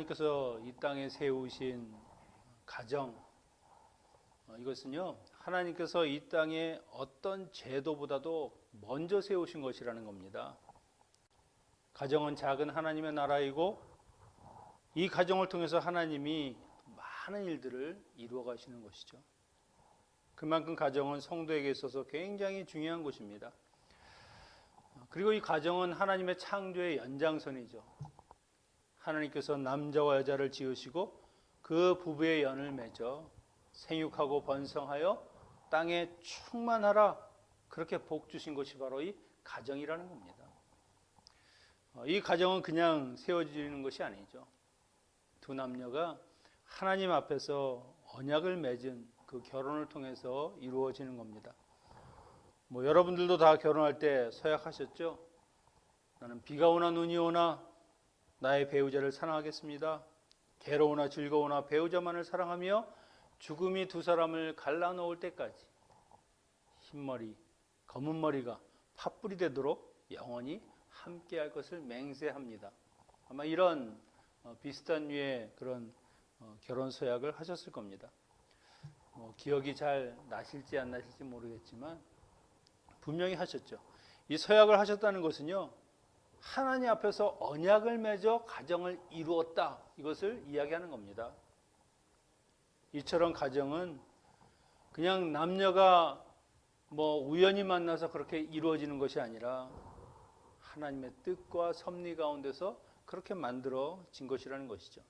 하나님께서 이 땅에 세우신 가정, 이것은요 하나님께서 이 땅에 어떤 제도보다도 먼저 세우신 것이라는 겁니다. 가정은 작은 하나님의 나라이고 이 가정을 통해서 하나님이 많은 일들을 이루어 가시는 것이죠. 그만큼 가정은 성도에게 있어서 굉장히 중요한 곳입니다. 그리고 이 가정은 하나님의 창조의 연장선이죠. 하나님께서 남자와 여자를 지으시고 그 부부의 연을 맺어 생육하고 번성하여 땅에 충만하라, 그렇게 복 주신 것이 바로 이 가정이라는 겁니다. 이 가정은 그냥 세워지는 것이 아니죠. 두 남녀가 하나님 앞에서 언약을 맺은 그 결혼을 통해서 이루어지는 겁니다. 여러분들도 다 결혼할 때 서약하셨죠? 나는 비가 오나 눈이 오나 나의 배우자를 사랑하겠습니다. 괴로우나 즐거우나 배우자만을 사랑하며 죽음이 두 사람을 갈라놓을 때까지 흰머리, 검은 머리가 팥불이 되도록 영원히 함께할 것을 맹세합니다. 아마 이런 비슷한 류의 그런 결혼 서약을 하셨을 겁니다. 기억이 잘 나실지 안 나실지 모르겠지만 분명히 하셨죠. 이 서약을 하셨다는 것은요, 하나님 앞에서 언약을 맺어 가정을 이루었다, 이것을 이야기하는 겁니다. 이처럼 가정은 그냥 남녀가 우연히 만나서 그렇게 이루어지는 것이 아니라 하나님의 뜻과 섭리 가운데서 그렇게 만들어진 것이라는 것이죠.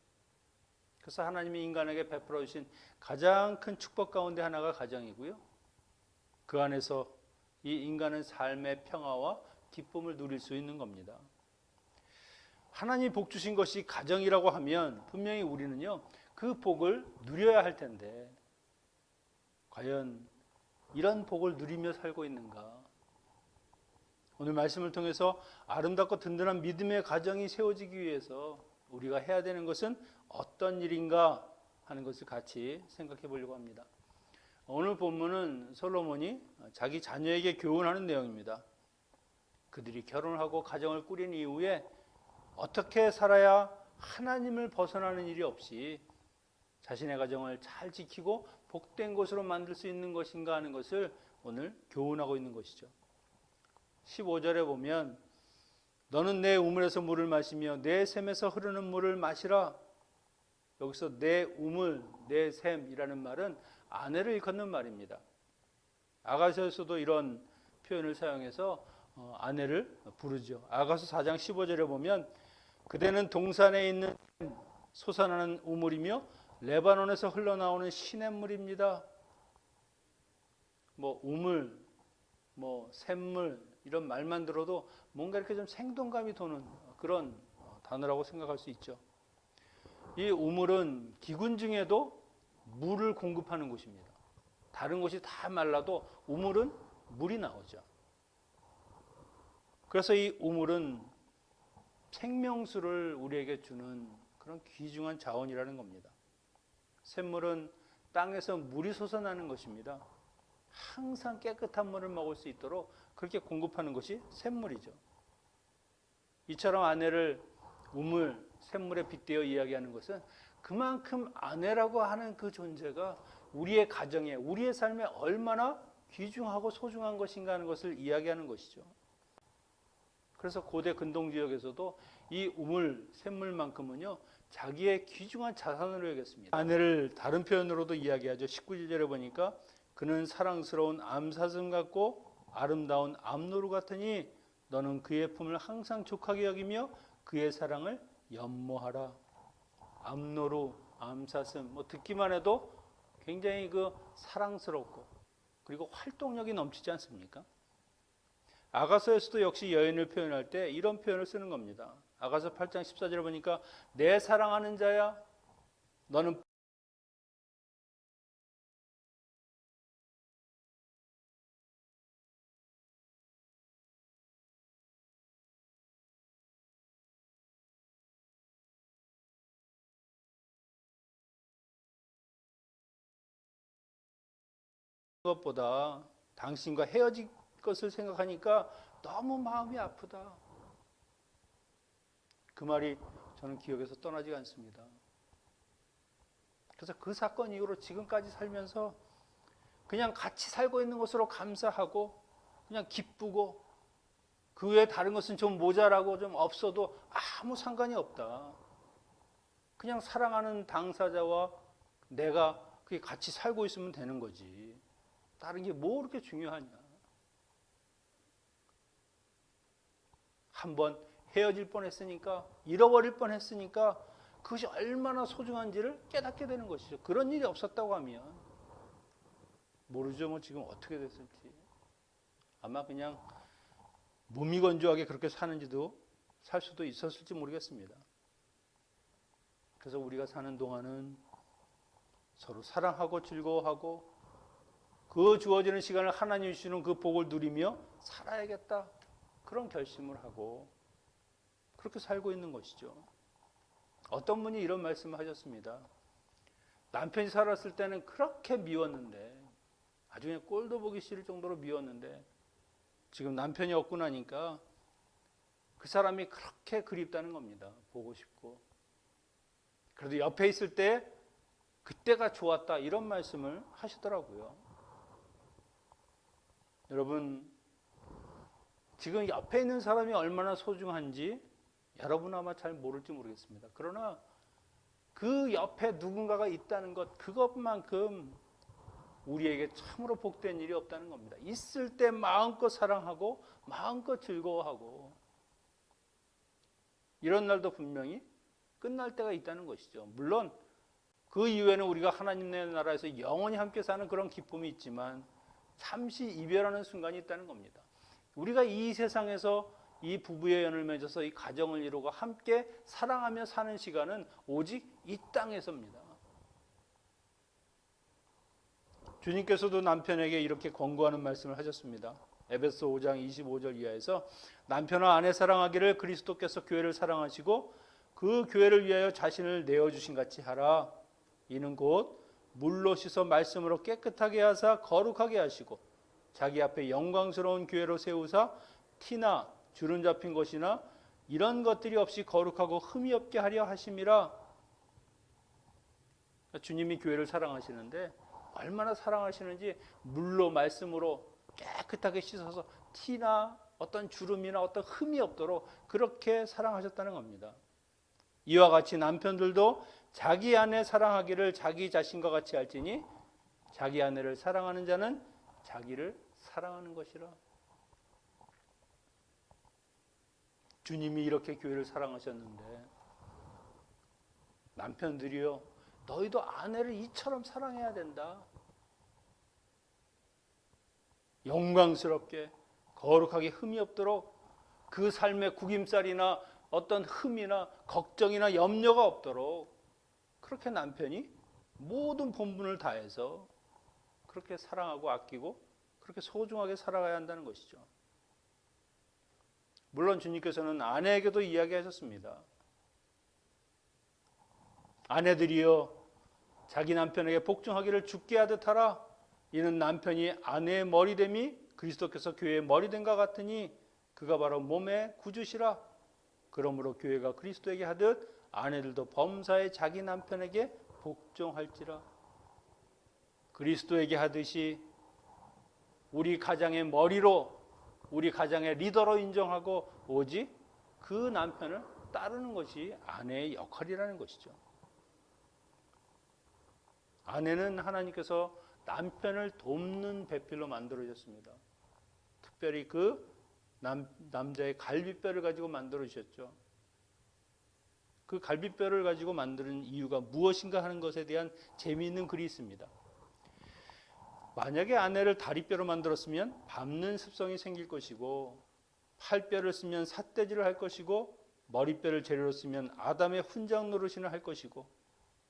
그래서 하나님이 인간에게 베풀어 주신 가장 큰 축복 가운데 하나가 가정이고요, 그 안에서 이 인간은 삶의 평화와 기쁨을 누릴 수 있는 겁니다. 하나님이 복 주신 것이 가정이라고 하면 분명히 우리는요 그 복을 누려야 할 텐데, 과연 이런 복을 누리며 살고 있는가? 오늘 말씀을 통해서 아름답고 든든한 믿음의 가정이 세워지기 위해서 우리가 해야 되는 것은 어떤 일인가 하는 것을 같이 생각해 보려고 합니다. 오늘 본문은 솔로몬이 자기 자녀에게 교훈하는 내용입니다. 그들이 결혼을 하고 가정을 꾸린 이후에 어떻게 살아야 하나님을 벗어나는 일이 없이 자신의 가정을 잘 지키고 복된 것으로 만들 수 있는 것인가 하는 것을 오늘 교훈하고 있는 것이죠. 15절에 보면 너는 내 우물에서 물을 마시며 내 샘에서 흐르는 물을 마시라. 여기서 내 우물, 내 샘이라는 말은 아내를 일컫는 말입니다. 아가서에서도 이런 표현을 사용해서 아내를 부르죠. 아가서 4장 15절에 보면 그대는 동산에 있는 솟아나는 우물이며 레바논에서 흘러나오는 시냇물입니다. 우물, 샘물 이런 말만 들어도 뭔가 이렇게 좀 생동감이 도는 그런 단어라고 생각할 수 있죠. 이 우물은 기근 중에도 물을 공급하는 곳입니다. 다른 곳이 다 말라도 우물은 물이 나오죠. 그래서 이 우물은 생명수를 우리에게 주는 그런 귀중한 자원이라는 겁니다. 샘물은 땅에서 물이 솟아나는 것입니다. 항상 깨끗한 물을 먹을 수 있도록 그렇게 공급하는 것이 샘물이죠. 이처럼 아내를 우물, 샘물에 빗대어 이야기하는 것은 그만큼 아내라고 하는 그 존재가 우리의 가정에, 우리의 삶에 얼마나 귀중하고 소중한 것인가 하는 것을 이야기하는 것이죠. 그래서 고대 근동 지역에서도 이 우물, 샘물만큼은요 자기의 귀중한 자산으로 여겼습니다. 아내를 다른 표현으로도 이야기하죠. 19절에 보니까 그는 사랑스러운 암사슴 같고 아름다운 암노루 같으니 너는 그의 품을 항상 족하게 여기며 그의 사랑을 연모하라. 암노루, 암사슴 듣기만 해도 굉장히 사랑스럽고 그리고 활동력이 넘치지 않습니까? 아가서에서도 역시 여인을 표현할 때 이런 표현을 쓰는 겁니다. 아가서 8장 14절에 보니까 내 사랑하는 자야 너는 것보다 당신과 헤어질 것을 생각하니까 너무 마음이 아프다. 그 말이 저는 기억에서 떠나지 않습니다. 그래서 그 사건 이후로 지금까지 살면서 그냥 같이 살고 있는 것으로 감사하고 그냥 기쁘고 그 외에 다른 것은 좀 모자라고 좀 없어도 아무 상관이 없다. 그냥 사랑하는 당사자와 내가 그게 같이 살고 있으면 되는 거지. 다른 게 뭐 그렇게 중요하냐. 한번 헤어질 뻔했으니까, 잃어버릴 뻔했으니까 그것이 얼마나 소중한지를 깨닫게 되는 것이죠. 그런 일이 없었다고 하면 모르죠. 뭐 지금 어떻게 됐을지. 아마 그냥 무미건조하게 그렇게 사는지도 살 수도 있었을지 모르겠습니다. 그래서 우리가 사는 동안은 서로 사랑하고 즐거워하고 그 주어지는 시간을 하나님이 주시는 그 복을 누리며 살아야겠다. 그런 결심을 하고 그렇게 살고 있는 것이죠. 어떤 분이 이런 말씀을 하셨습니다. 남편이 살았을 때는 그렇게 미웠는데 아주 그냥 꼴도 보기 싫을 정도로 미웠는데 지금 남편이 없고 나니까 그 사람이 그렇게 그립다는 겁니다. 보고 싶고. 그래도 옆에 있을 때 그때가 좋았다 이런 말씀을 하시더라고요. 여러분 지금 옆에 있는 사람이 얼마나 소중한지 여러분 아마 잘 모를지 모르겠습니다. 그러나 그 옆에 누군가가 있다는 것 그것만큼 우리에게 참으로 복된 일이 없다는 겁니다. 있을 때 마음껏 사랑하고 마음껏 즐거워하고 이런 날도 분명히 끝날 때가 있다는 것이죠. 물론 그 이후에는 우리가 하나님의 나라에서 영원히 함께 사는 그런 기쁨이 있지만 잠시 이별하는 순간이 있다는 겁니다. 우리가 이 세상에서 이 부부의 연을 맺어서 이 가정을 이루고 함께 사랑하며 사는 시간은 오직 이 땅에서입니다. 주님께서도 남편에게 이렇게 권고하는 말씀을 하셨습니다. 에베소 5장 25절 이하에서 남편과 아내 사랑하기를 그리스도께서 교회를 사랑하시고 그 교회를 위하여 자신을 내어주신 같이 하라. 이는 곧 물로 씻어 말씀으로 깨끗하게 하사 거룩하게 하시고 자기 앞에 영광스러운 교회로 세우사 티나 주름 잡힌 것이나 이런 것들이 없이 거룩하고 흠이 없게 하려 하심이라. 주님이 교회를 사랑하시는데 얼마나 사랑하시는지 물로 말씀으로 깨끗하게 씻어서 티나 어떤 주름이나 어떤 흠이 없도록 그렇게 사랑하셨다는 겁니다. 이와 같이 남편들도 자기 아내 사랑하기를 자기 자신과 같이 할지니 자기 아내를 사랑하는 자는 자기를 사랑하는 것이라. 주님이 이렇게 교회를 사랑하셨는데 남편들이요 너희도 아내를 이처럼 사랑해야 된다. 영광스럽게 거룩하게 흠이 없도록 그 삶의 구김살이나 어떤 흠이나 걱정이나 염려가 없도록 그렇게 남편이 모든 본분을 다해서 그렇게 사랑하고 아끼고 그렇게 소중하게 살아가야 한다는 것이죠. 물론 주님께서는 아내에게도 이야기하셨습니다. 아내들이여 자기 남편에게 복종하기를 주께 하듯 하라. 이는 남편이 아내의 머리됨이 그리스도께서 교회의 머리됨과 같으니 그가 바로 몸의 구주시라. 그러므로 교회가 그리스도에게 하듯 아내들도 범사에 자기 남편에게 복종할지라. 그리스도에게 하듯이 우리 가정의 머리로 우리 가정의 리더로 인정하고 오직 그 남편을 따르는 것이 아내의 역할이라는 것이죠. 아내는 하나님께서 남편을 돕는 배필로 만들어졌습니다. 특별히 그 남자의 갈비뼈를 가지고 만들어주셨죠. 그 갈비뼈를 가지고 만드는 이유가 무엇인가 하는 것에 대한 재미있는 글이 있습니다. 만약에 아내를 다리뼈로 만들었으면 밟는 습성이 생길 것이고 팔뼈를 쓰면 삿대질을 할 것이고 머리뼈를 재료로 쓰면 아담의 훈장 노릇을 할 것이고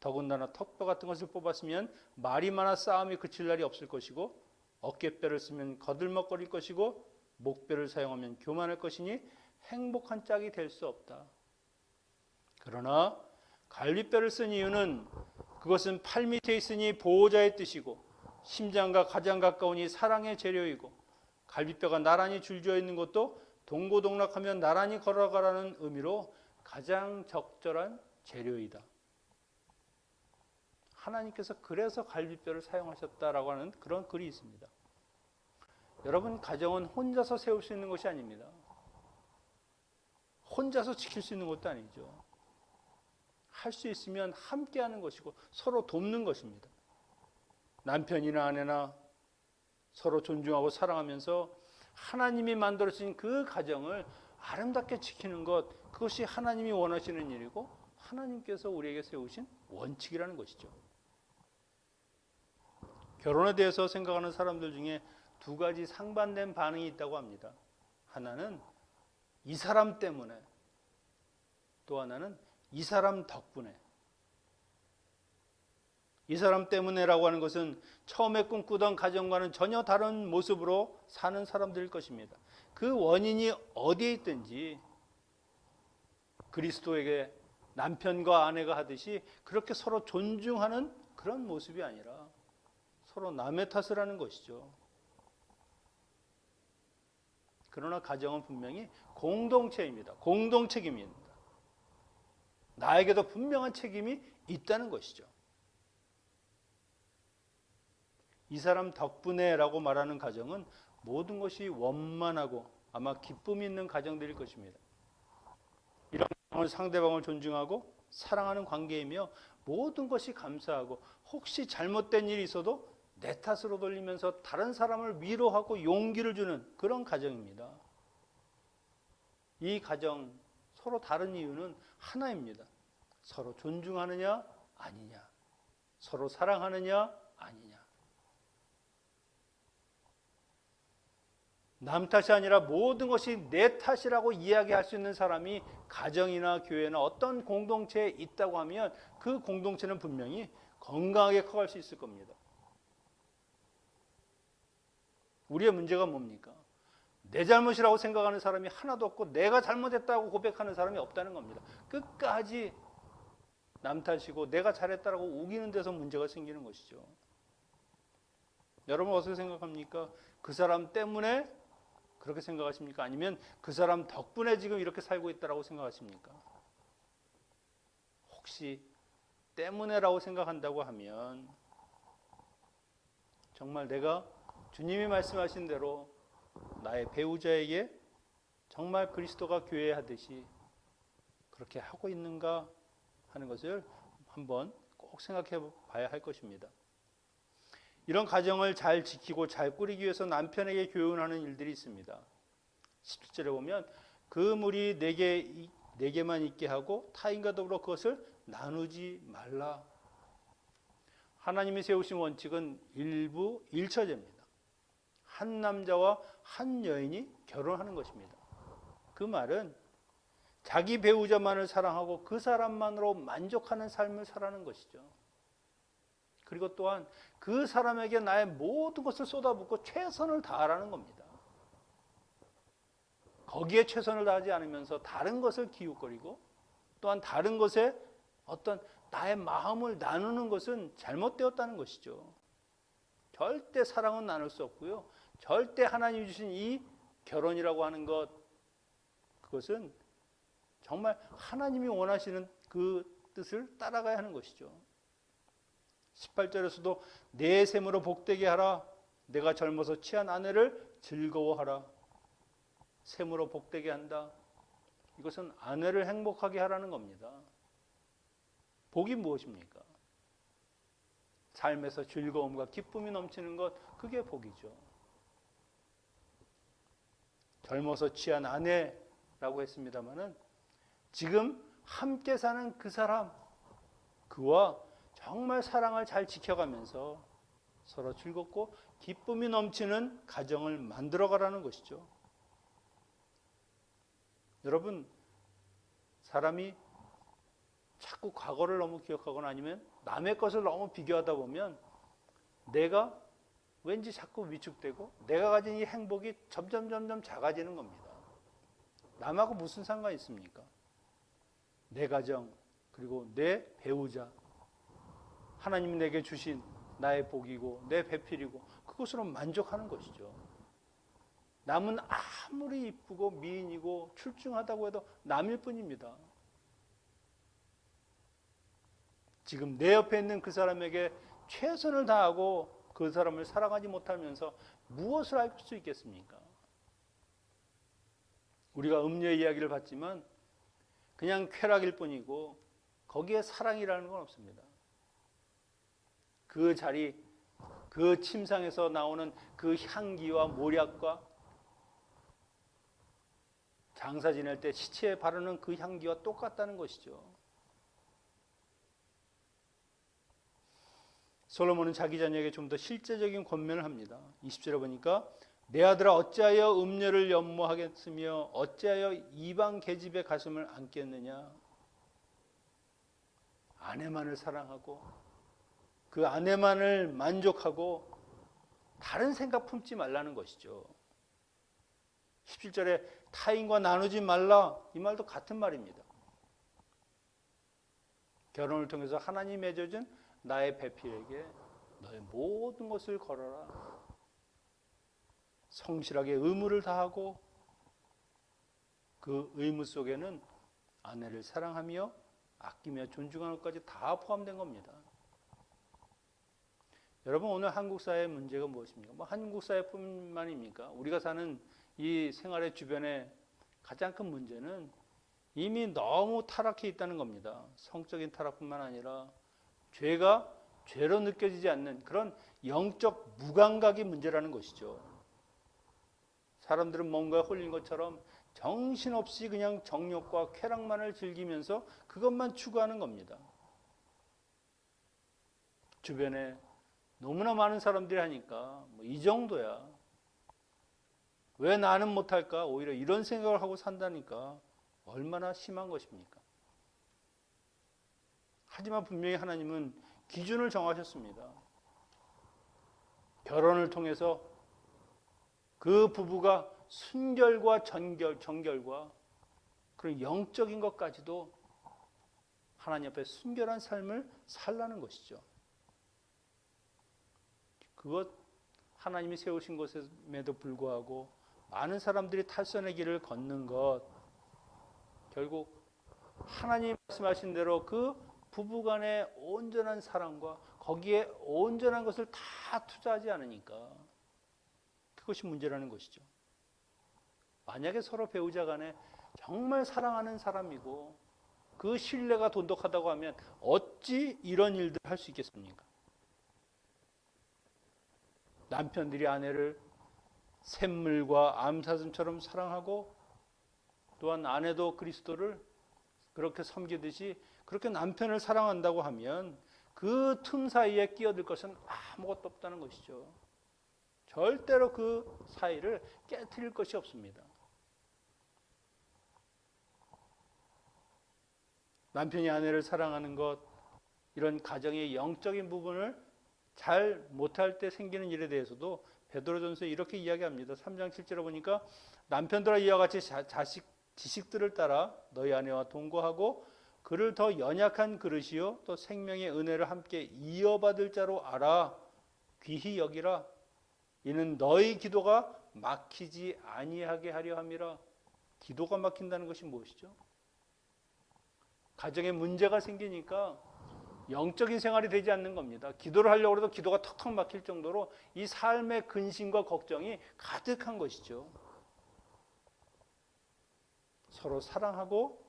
더군다나 턱뼈 같은 것을 뽑았으면 말이 많아 싸움이 그칠 날이 없을 것이고 어깨뼈를 쓰면 거들먹거릴 것이고 목뼈를 사용하면 교만할 것이니 행복한 짝이 될 수 없다. 그러나 갈비뼈를 쓴 이유는 그것은 팔 밑에 있으니 보호자의 뜻이고 심장과 가장 가까우니 사랑의 재료이고 갈비뼈가 나란히 줄지어 있는 것도 동고동락하면 나란히 걸어가라는 의미로 가장 적절한 재료이다. 하나님께서 그래서 갈비뼈를 사용하셨다라고 하는 그런 글이 있습니다. 여러분, 가정은 혼자서 세울 수 있는 것이 아닙니다. 혼자서 지킬 수 있는 것도 아니죠. 할 수 있으면 함께 하는 것이고 서로 돕는 것입니다. 남편이나 아내나 서로 존중하고 사랑하면서 하나님이 만들어진 그 가정을 아름답게 지키는 것, 그것이 하나님이 원하시는 일이고 하나님께서 우리에게 세우신 원칙이라는 것이죠. 결혼에 대해서 생각하는 사람들 중에 두 가지 상반된 반응이 있다고 합니다. 하나는 이 사람 때문에, 또 하나는 이 사람 덕분에. 이 사람 때문에라고 하는 것은 처음에 꿈꾸던 가정과는 전혀 다른 모습으로 사는 사람들일 것입니다. 그 원인이 어디에 있든지 그리스도에게 남편과 아내가 하듯이 그렇게 서로 존중하는 그런 모습이 아니라 서로 남의 탓을 하는 것이죠. 그러나 가정은 분명히 공동체입니다. 공동책임입니다. 나에게도 분명한 책임이 있다는 것이죠. 이 사람 덕분에라고 말하는 가정은 모든 것이 원만하고 아마 기쁨이 있는 가정들일 것입니다. 이런 상대방을 존중하고 사랑하는 관계이며 모든 것이 감사하고 혹시 잘못된 일이 있어도 내 탓으로 돌리면서 다른 사람을 위로하고 용기를 주는 그런 가정입니다. 이 가정 서로 다른 이유는 하나입니다. 서로 존중하느냐 아니냐, 서로 사랑하느냐 아니냐. 남 탓이 아니라 모든 것이 내 탓이라고 이야기할 수 있는 사람이 가정이나 교회나 어떤 공동체에 있다고 하면 그 공동체는 분명히 건강하게 커갈 수 있을 겁니다. 우리의 문제가 뭡니까? 내 잘못이라고 생각하는 사람이 하나도 없고 내가 잘못했다고 고백하는 사람이 없다는 겁니다. 끝까지 남 탓이고 내가 잘했다라고 우기는 데서 문제가 생기는 것이죠. 여러분 어떻게 생각합니까? 그 사람 때문에 그렇게 생각하십니까? 아니면 그 사람 덕분에 지금 이렇게 살고 있다라고 생각하십니까? 혹시 때문에라고 생각한다고 하면 정말 내가 주님이 말씀하신 대로 나의 배우자에게 정말 그리스도가 교회에 하듯이 그렇게 하고 있는가 하는 것을 한번 꼭 생각해 봐야 할 것입니다. 이런 가정을 잘 지키고 잘 꾸리기 위해서 남편에게 교훈하는 일들이 있습니다. 17절에 보면 그 물이 내게만 있게 하고 타인과 더불어 그것을 나누지 말라. 하나님이 세우신 원칙은 일부 일처제입니다. 한 남자와 한 여인이 결혼하는 것입니다. 그 말은 자기 배우자만을 사랑하고 그 사람만으로 만족하는 삶을 살아가는 것이죠. 그리고 또한 그 사람에게 나의 모든 것을 쏟아붓고 최선을 다하라는 겁니다. 거기에 최선을 다하지 않으면서 다른 것을 기웃거리고 또한 다른 것에 어떤 나의 마음을 나누는 것은 잘못되었다는 것이죠. 절대 사랑은 나눌 수 없고요. 절대 하나님이 주신 이 결혼이라고 하는 것, 그것은 정말 하나님이 원하시는 그 뜻을 따라가야 하는 것이죠. 18절에서도 내 셈으로 복되게 하라. 내가 젊어서 취한 아내를 즐거워하라. 셈으로 복되게 한다. 이것은 아내를 행복하게 하라는 겁니다. 복이 무엇입니까? 삶에서 즐거움과 기쁨이 넘치는 것, 그게 복이죠. 젊어서 취한 아내라고 했습니다마는 지금 함께 사는 그 사람, 그와 정말 사랑을 잘 지켜가면서 서로 즐겁고 기쁨이 넘치는 가정을 만들어가라는 것이죠. 여러분, 사람이 자꾸 과거를 너무 기억하거나 아니면 남의 것을 너무 비교하다 보면 내가 왠지 자꾸 위축되고 내가 가진 이 행복이 점점 작아지는 겁니다. 남하고 무슨 상관이 있습니까? 내 가정, 그리고 내 배우자, 하나님이 내게 주신 나의 복이고 내 배필이고 그것으로 만족하는 것이죠. 남은 아무리 이쁘고 미인이고 출중하다고 해도 남일 뿐입니다. 지금 내 옆에 있는 그 사람에게 최선을 다하고 그 사람을 사랑하지 못하면서 무엇을 할 수 있겠습니까? 우리가 음녀의 이야기를 봤지만 그냥 쾌락일 뿐이고 거기에 사랑이라는 건 없습니다. 그 자리, 그 침상에서 나오는 그 향기와 모략과 장사 지낼 때 시체에 바르는 그 향기와 똑같다는 것이죠. 솔로몬은 자기 자녀에게 좀 더 실제적인 권면을 합니다. 20절에 보니까 내 아들아 어찌하여 음녀를 연모하겠으며 어찌하여 이방 계집의 가슴을 안겠느냐. 아내만을 사랑하고 그 아내만을 만족하고 다른 생각 품지 말라는 것이죠. 17절에 타인과 나누지 말라, 이 말도 같은 말입니다. 결혼을 통해서 하나님이 맺어준 나의 배필에게 너의 모든 것을 걸어라. 성실하게 의무를 다하고 그 의무 속에는 아내를 사랑하며 아끼며 존중하는 것까지 다 포함된 겁니다. 여러분, 오늘 한국 사회의 문제가 무엇입니까? 뭐 한국 사회뿐만입니까? 우리가 사는 이 생활의 주변에 가장 큰 문제는 이미 너무 타락해 있다는 겁니다. 성적인 타락뿐만 아니라 죄가 죄로 느껴지지 않는 그런 영적 무감각이 문제라는 것이죠. 사람들은 뭔가 홀린 것처럼 정신없이 그냥 정욕과 쾌락만을 즐기면서 그것만 추구하는 겁니다. 주변에 너무나 많은 사람들이 하니까 뭐 이 정도야. 왜 나는 못할까? 오히려 이런 생각을 하고 산다니까 얼마나 심한 것입니까? 하지만 분명히 하나님은 기준을 정하셨습니다. 결혼을 통해서 그 부부가 순결과 정결과 그런 영적인 것까지도 하나님 앞에 순결한 삶을 살라는 것이죠. 그것 하나님이 세우신 것임에도 불구하고 많은 사람들이 탈선의 길을 걷는 것, 결국 하나님 말씀하신 대로 그 부부간의 온전한 사랑과 거기에 온전한 것을 다 투자하지 않으니까 그것이 문제라는 것이죠. 만약에 서로 배우자 간에 정말 사랑하는 사람이고 그 신뢰가 돈독하다고 하면 어찌 이런 일들을 할 수 있겠습니까? 남편들이 아내를 샘물과 암사슴처럼 사랑하고 또한 아내도 그리스도를 그렇게 섬기듯이 그렇게 남편을 사랑한다고 하면 그 틈 사이에 끼어들 것은 아무것도 없다는 것이죠. 절대로 그 사이를 깨트릴 것이 없습니다. 남편이 아내를 사랑하는 것, 이런 가정의 영적인 부분을 잘 못할 때 생기는 일에 대해서도 베드로전서에 이렇게 이야기합니다. 3장 7절에 보니까 남편들아 이와 같이 지식들을 따라 너희 아내와 동거하고 그를 더 연약한 그릇이요 또 생명의 은혜를 함께 이어받을 자로 알아 귀히 여기라. 이는 너희 기도가 막히지 아니하게 하려 함이라. 기도가 막힌다는 것이 무엇이죠? 가정에 문제가 생기니까 영적인 생활이 되지 않는 겁니다. 기도를 하려고 해도 기도가 턱턱 막힐 정도로 이 삶의 근심과 걱정이 가득한 것이죠. 서로 사랑하고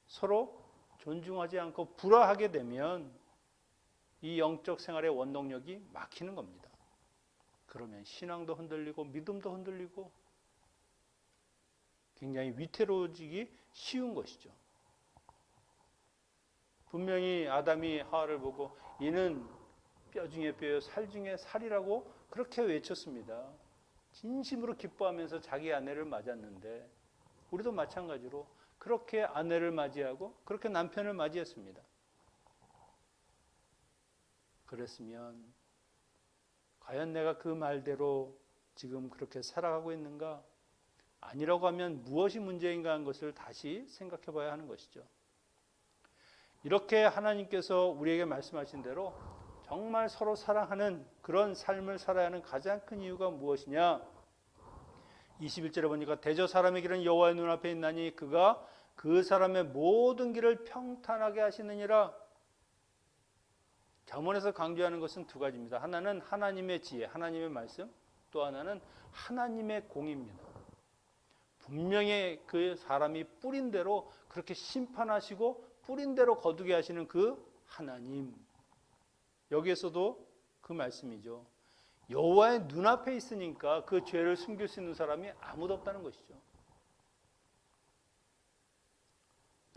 서로 존중하지 않고 불화하게 되면 이 영적 생활의 원동력이 막히는 겁니다. 그러면 신앙도 흔들리고 믿음도 흔들리고 굉장히 위태로워지기 쉬운 것이죠. 분명히 아담이 하와를 보고 이는 뼈 중에 뼈요 살 중에 살이라고 그렇게 외쳤습니다. 진심으로 기뻐하면서 자기 아내를 맞았는데 우리도 마찬가지로 그렇게 아내를 맞이하고 그렇게 남편을 맞이했습니다. 그랬으면 과연 내가 그 말대로 지금 그렇게 살아가고 있는가? 아니라고 하면 무엇이 문제인가 하는 것을 다시 생각해 봐야 하는 것이죠. 이렇게 하나님께서 우리에게 말씀하신 대로 정말 서로 사랑하는 그런 삶을 살아야 하는 가장 큰 이유가 무엇이냐? 21절에 보니까 대저 사람의 길은 여호와의 눈앞에 있나니 그가 그 사람의 모든 길을 평탄하게 하시느니라. 잠언에서 강조하는 것은 두 가지입니다. 하나는 하나님의 지혜, 하나님의 말씀, 또 하나는 하나님의 공의입니다. 분명히 그 사람이 뿌린 대로 그렇게 심판하시고 뿌린 대로 거두게 하시는 그 하나님. 여기에서도 그 말씀이죠. 여호와의 눈앞에 있으니까 그 죄를 숨길 수 있는 사람이 아무도 없다는 것이죠.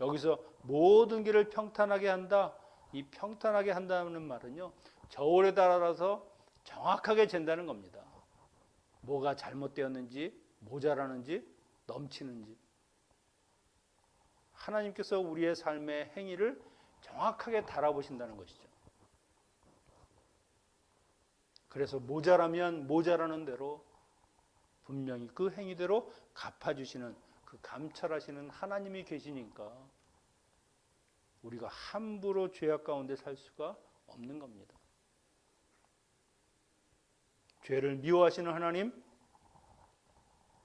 여기서 모든 길을 평탄하게 한다. 이 평탄하게 한다는 말은요, 저울에 따라서 정확하게 잰다는 겁니다. 뭐가 잘못되었는지, 모자라는지, 넘치는지. 하나님께서 우리의 삶의 행위를 정확하게 달아보신다는 것이죠. 그래서 모자라면 모자라는 대로 분명히 그 행위대로 갚아주시는, 그 감찰하시는 하나님이 계시니까 우리가 함부로 죄악 가운데 살 수가 없는 겁니다. 죄를 미워하시는 하나님,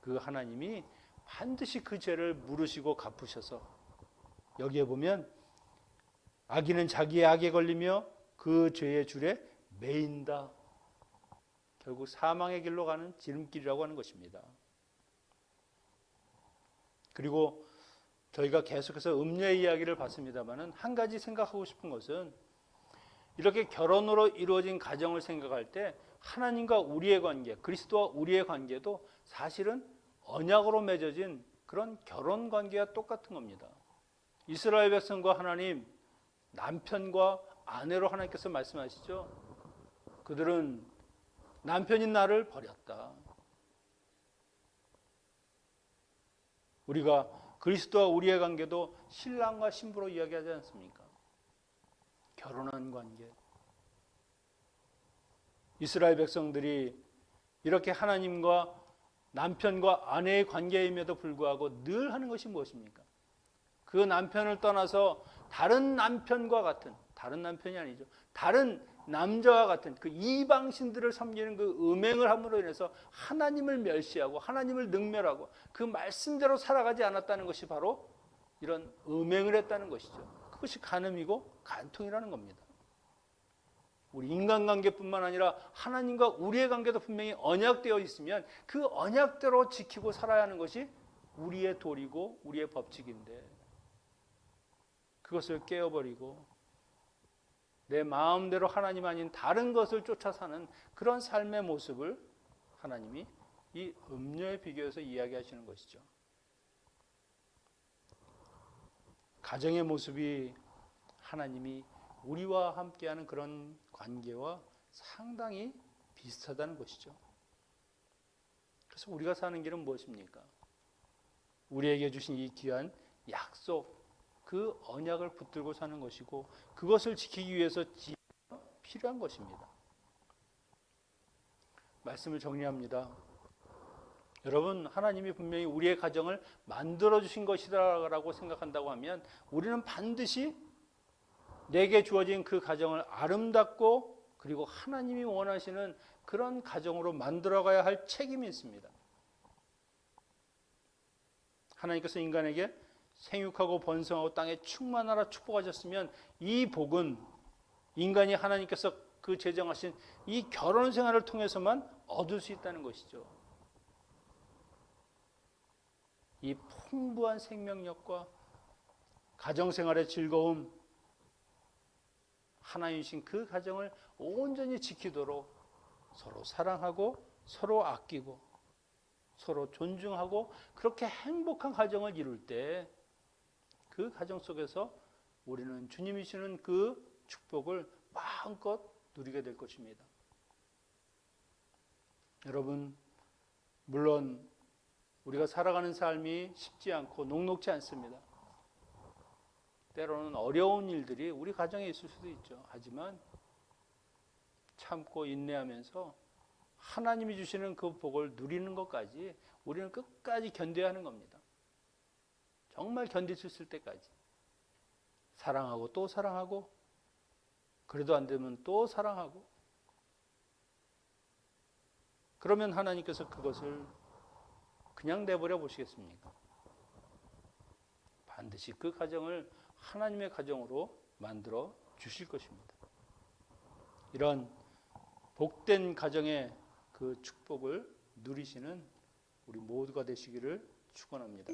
그 하나님이 반드시 그 죄를 물으시고 갚으셔서, 여기에 보면 악인은 자기의 악에 걸리며 그 죄의 줄에 매인다. 결국 사망의 길로 가는 지름길이라고 하는 것입니다. 그리고 저희가 계속해서 음녀의 이야기를 봤습니다마는 한 가지 생각하고 싶은 것은, 이렇게 결혼으로 이루어진 가정을 생각할 때 하나님과 우리의 관계, 그리스도와 우리의 관계도 사실은 언약으로 맺어진 그런 결혼 관계와 똑같은 겁니다. 이스라엘 백성과 하나님, 남편과 아내로 하나님께서 말씀하시죠. 그들은 남편인 나를 버렸다. 우리가 그리스도와 우리의 관계도 신랑과 신부로 이야기하지 않습니까? 결혼한 관계. 이스라엘 백성들이 이렇게 하나님과 남편과 아내의 관계임에도 불구하고 늘 하는 것이 무엇입니까? 그 남편을 떠나서 다른 남편과 같은, 다른 남편이 아니죠, 다른 남자와 같은 그 이방신들을 섬기는 그 음행을 함으로 인해서 하나님을 멸시하고 하나님을 능멸하고 그 말씀대로 살아가지 않았다는 것이 바로 이런 음행을 했다는 것이죠. 그것이 간음이고 간통이라는 겁니다. 우리 인간관계뿐만 아니라 하나님과 우리의 관계도 분명히 언약되어 있으면 그 언약대로 지키고 살아야 하는 것이 우리의 도리고 우리의 법칙인데, 그것을 깨어버리고 내 마음대로 하나님 아닌 다른 것을 쫓아 사는 그런 삶의 모습을 하나님이 이 음녀에 비교해서 이야기하시는 것이죠. 가정의 모습이 하나님이 우리와 함께하는 그런 관계와 상당히 비슷하다는 것이죠. 그래서 우리가 사는 길은 무엇입니까? 우리에게 주신 이 귀한 약속, 그 언약을 붙들고 사는 것이고, 그것을 지키기 위해서 지혜가 필요한 것입니다. 말씀을 정리합니다. 여러분, 하나님이 분명히 우리의 가정을 만들어 주신 것이라고 생각한다고 하면 우리는 반드시 내게 주어진 그 가정을 아름답고 그리고 하나님이 원하시는 그런 가정으로 만들어가야 할 책임이 있습니다. 하나님께서 인간에게 생육하고 번성하고 땅에 충만하라 축복하셨으면 이 복은 인간이 하나님께서 그 제정하신 이 결혼 생활을 통해서만 얻을 수 있다는 것이죠. 이 풍부한 생명력과 가정생활의 즐거움, 하나님 주신 그 가정을 온전히 지키도록 서로 사랑하고 서로 아끼고 서로 존중하고 그렇게 행복한 가정을 이룰 때 그 가정 속에서 우리는 주님이 주시는 그 축복을 마음껏 누리게 될 것입니다. 여러분, 물론 우리가 살아가는 삶이 쉽지 않고 녹록지 않습니다. 때로는 어려운 일들이 우리 가정에 있을 수도 있죠. 하지만 참고 인내하면서 하나님이 주시는 그 복을 누리는 것까지 우리는 끝까지 견뎌야 하는 겁니다. 정말 견딜 수 있을 때까지 사랑하고 또 사랑하고, 그래도 안 되면 또 사랑하고, 그러면 하나님께서 그것을 그냥 내버려 보시겠습니까? 반드시 그 가정을 하나님의 가정으로 만들어 주실 것입니다. 이런 복된 가정의 그 축복을 누리시는 우리 모두가 되시기를 축원합니다.